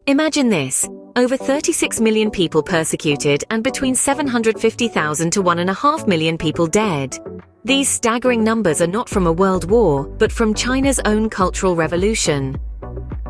Imagine this: over 36 million people persecuted and between 750,000 to 1.5 million people dead. These staggering numbers are not from a world war, but from China's own Cultural Revolution.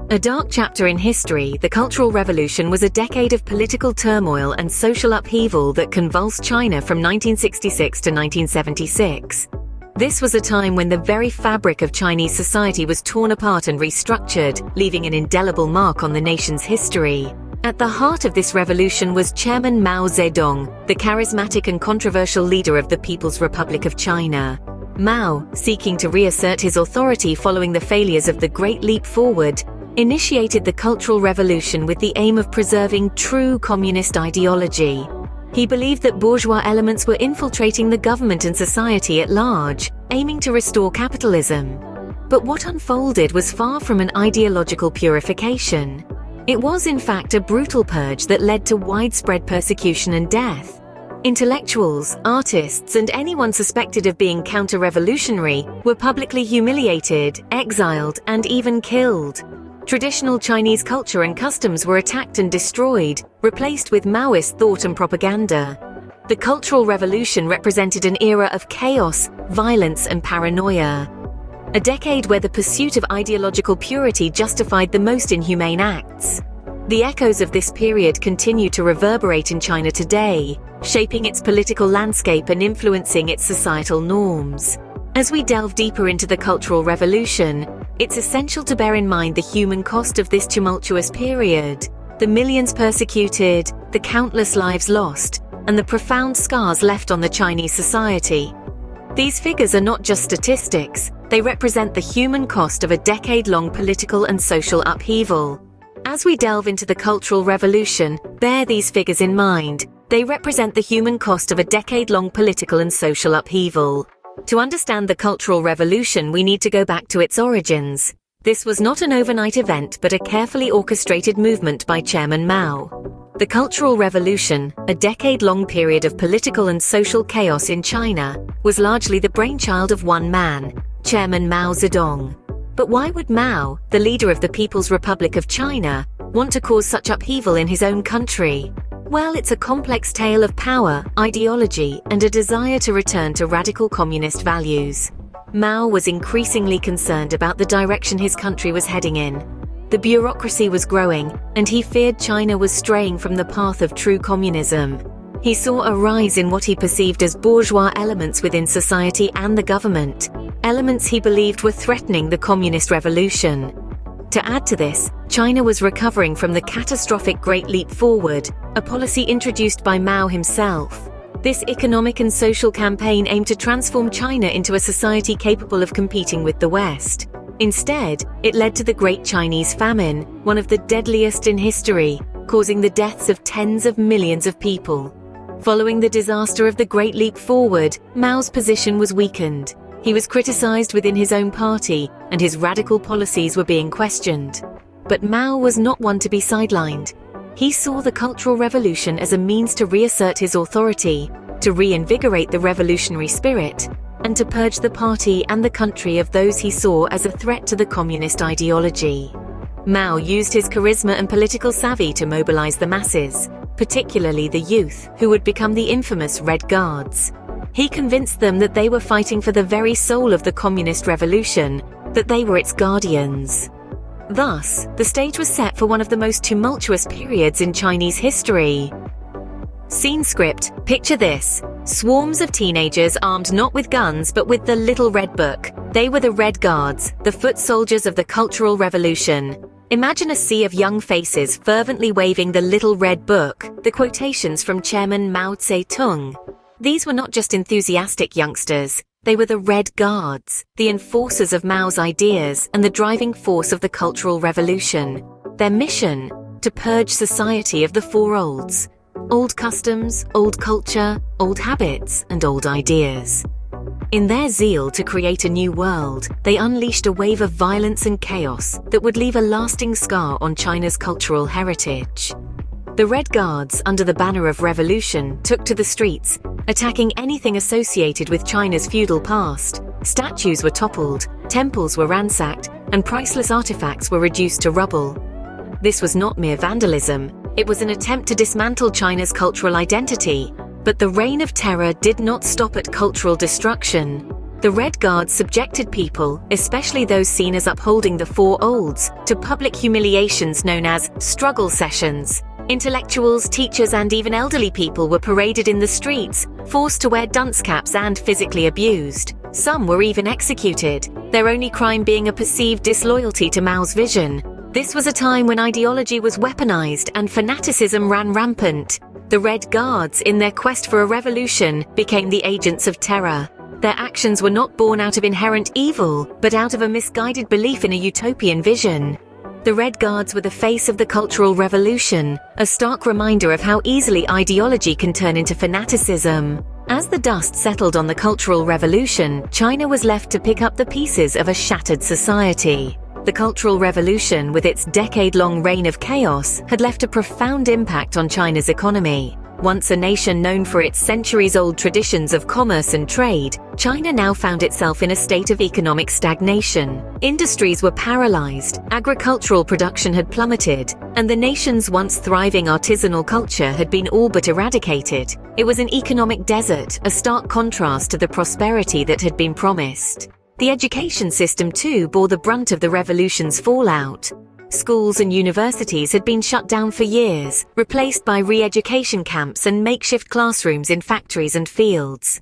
A dark chapter in history, the Cultural Revolution was a decade of political turmoil and social upheaval that convulsed China from 1966 to 1976. This was a time when the very fabric of Chinese society was torn apart and restructured, leaving an indelible mark on the nation's history. At the heart of this revolution was Chairman Mao Zedong, the charismatic and controversial leader of the People's Republic of China. Mao, seeking to reassert his authority following the failures of the Great Leap Forward, initiated the Cultural Revolution with the aim of preserving true communist ideology. He believed that bourgeois elements were infiltrating the government and society at large, aiming to restore capitalism. But what unfolded was far from an ideological purification. It was, in fact, a brutal purge that led to widespread persecution and death. Intellectuals, artists, and anyone suspected of being counter-revolutionary were publicly humiliated, exiled, and even killed. Traditional Chinese culture and customs were attacked and destroyed, replaced with Maoist thought and propaganda. The Cultural Revolution represented an era of chaos, violence, and paranoia. A decade where the pursuit of ideological purity justified the most inhumane acts. The echoes of this period continue to reverberate in China today, shaping its political landscape and influencing its societal norms. As we delve deeper into the Cultural Revolution, it's essential to bear in mind the human cost of this tumultuous period, the millions persecuted, the countless lives lost, and the profound scars left on the Chinese society. These figures are not just statistics, they represent the human cost of a decade-long political and social upheaval. As we delve into the Cultural Revolution, bear these figures in mind. They represent the human cost of a decade-long political and social upheaval. To understand the Cultural Revolution, we need to go back to its origins. This was not an overnight event, but a carefully orchestrated movement by Chairman Mao. The Cultural Revolution, a decade-long period of political and social chaos in China, was largely the brainchild of one man, Chairman Mao Zedong. But why would Mao, the leader of the People's Republic of China, want to cause such upheaval in his own country? Well, it's a complex tale of power, ideology, and a desire to return to radical communist values. Mao was increasingly concerned about the direction his country was heading in. The bureaucracy was growing, and he feared China was straying from the path of true communism. He saw a rise in what he perceived as bourgeois elements within society and the government, elements he believed were threatening the communist revolution. To add to this, China was recovering from the catastrophic Great Leap Forward, a policy introduced by Mao himself. This economic and social campaign aimed to transform China into a society capable of competing with the West. Instead, it led to the Great Chinese Famine, one of the deadliest in history, causing the deaths of tens of millions of people. Following the disaster of the Great Leap Forward, Mao's position was weakened. He was criticized within his own party, and his radical policies were being questioned. But Mao was not one to be sidelined. He saw the Cultural Revolution as a means to reassert his authority, to reinvigorate the revolutionary spirit, and to purge the party and the country of those he saw as a threat to the communist ideology. Mao used his charisma and political savvy to mobilize the masses, particularly the youth, who would become the infamous Red Guards. He convinced them that they were fighting for the very soul of the communist revolution, that they were its guardians. Thus, the stage was set for one of the most tumultuous periods in Chinese history. Scene script: picture this. Swarms of teenagers armed not with guns but with the Little Red Book. They were the Red Guards, the foot soldiers of the Cultural Revolution. Imagine a sea of young faces fervently waving the Little Red Book, the quotations from Chairman Mao Zedong. These were not just enthusiastic youngsters. They were the Red Guards, the enforcers of Mao's ideas and the driving force of the Cultural Revolution. Their mission: to purge society of the four olds. Old customs, old culture, old habits, and old ideas. In their zeal to create a new world, they unleashed a wave of violence and chaos that would leave a lasting scar on China's cultural heritage. The Red Guards, under the banner of revolution, took to the streets, attacking anything associated with China's feudal past. Statues were toppled, temples were ransacked, and priceless artifacts were reduced to rubble. This was not mere vandalism, it was an attempt to dismantle China's cultural identity. But the reign of terror did not stop at cultural destruction. The Red Guards subjected people, especially those seen as upholding the Four Olds, to public humiliations known as struggle sessions. Intellectuals, teachers, and even elderly people were paraded in the streets, forced to wear dunce caps and physically abused. Some were even executed, their only crime being a perceived disloyalty to Mao's vision. This was a time when ideology was weaponized and fanaticism ran rampant. The Red Guards, in their quest for a revolution, became the agents of terror. Their actions were not born out of inherent evil, but out of a misguided belief in a utopian vision. The Red Guards were the face of the Cultural Revolution, a stark reminder of how easily ideology can turn into fanaticism. As the dust settled on the Cultural Revolution, China was left to pick up the pieces of a shattered society. The Cultural Revolution, with its decade-long reign of chaos, had left a profound impact on China's economy. Once a nation known for its centuries-old traditions of commerce and trade, China now found itself in a state of economic stagnation. Industries were paralyzed, agricultural production had plummeted, and the nation's once thriving artisanal culture had been all but eradicated. It was an economic desert, a stark contrast to the prosperity that had been promised. The education system, too, bore the brunt of the revolution's fallout. Schools and universities had been shut down for years, replaced by re-education camps and makeshift classrooms in factories and fields.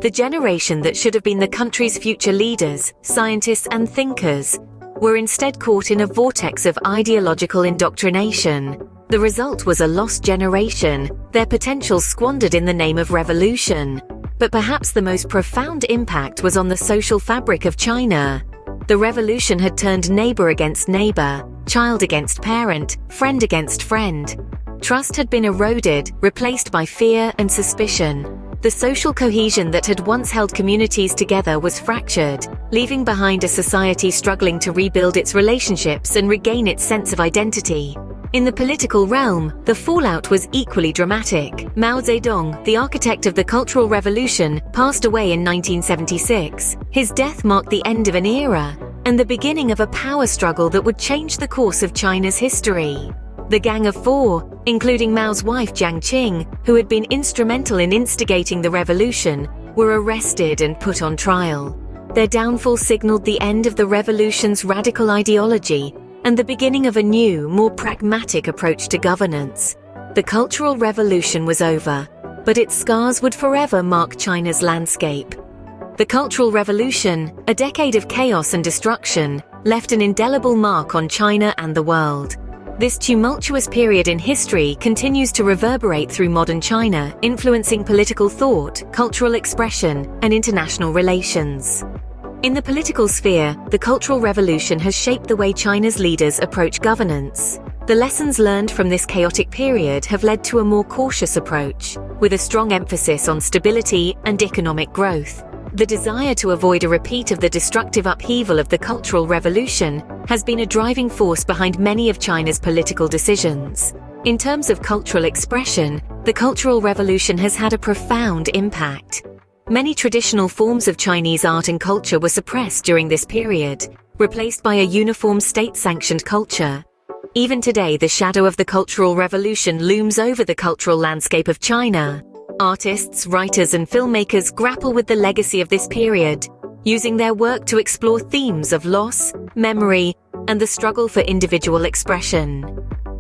The generation that should have been the country's future leaders, scientists and thinkers, were instead caught in a vortex of ideological indoctrination. The result was a lost generation, their potential squandered in the name of revolution. But perhaps the most profound impact was on the social fabric of China. The revolution had turned neighbor against neighbor, child against parent, friend against friend. Trust had been eroded, replaced by fear and suspicion. The social cohesion that had once held communities together was fractured, leaving behind a society struggling to rebuild its relationships and regain its sense of identity. In the political realm, the fallout was equally dramatic. Mao Zedong, the architect of the Cultural Revolution, passed away in 1976. His death marked the end of an era and the beginning of a power struggle that would change the course of China's history. The Gang of Four, including Mao's wife Jiang Qing, who had been instrumental in instigating the revolution, were arrested and put on trial. Their downfall signaled the end of the revolution's radical ideology and the beginning of a new, more pragmatic approach to governance. The Cultural Revolution was over, but its scars would forever mark China's landscape. The Cultural Revolution, a decade of chaos and destruction, left an indelible mark on China and the world. This tumultuous period in history continues to reverberate through modern China, influencing political thought, cultural expression, and international relations. In the political sphere, the Cultural Revolution has shaped the way China's leaders approach governance. The lessons learned from this chaotic period have led to a more cautious approach, with a strong emphasis on stability and economic growth. The desire to avoid a repeat of the destructive upheaval of the Cultural Revolution has been a driving force behind many of China's political decisions. In terms of cultural expression, the Cultural Revolution has had a profound impact. Many traditional forms of Chinese art and culture were suppressed during this period, replaced by a uniform state-sanctioned culture. Even today, the shadow of the Cultural Revolution looms over the cultural landscape of China. Artists, writers, and filmmakers grapple with the legacy of this period, using their work to explore themes of loss, memory, and the struggle for individual expression.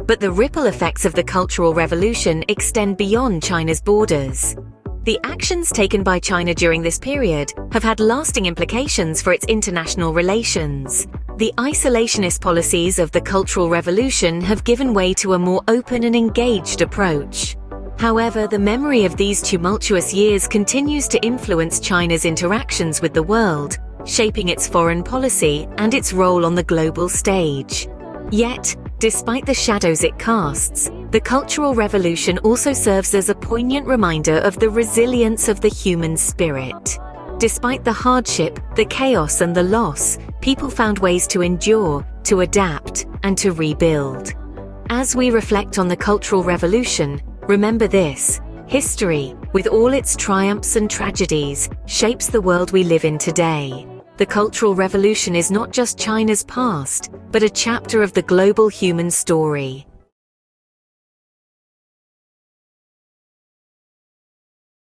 But the ripple effects of the Cultural Revolution extend beyond China's borders. The actions taken by China during this period have had lasting implications for its international relations. The isolationist policies of the Cultural Revolution have given way to a more open and engaged approach. However, the memory of these tumultuous years continues to influence China's interactions with the world, shaping its foreign policy and its role on the global stage. Yet, despite the shadows it casts, the Cultural Revolution also serves as a poignant reminder of the resilience of the human spirit. Despite the hardship, the chaos, and the loss, people found ways to endure, to adapt, and to rebuild. As we reflect on the Cultural Revolution, remember this: history, with all its triumphs and tragedies, shapes the world we live in today. The Cultural Revolution is not just China's past, but a chapter of the global human story.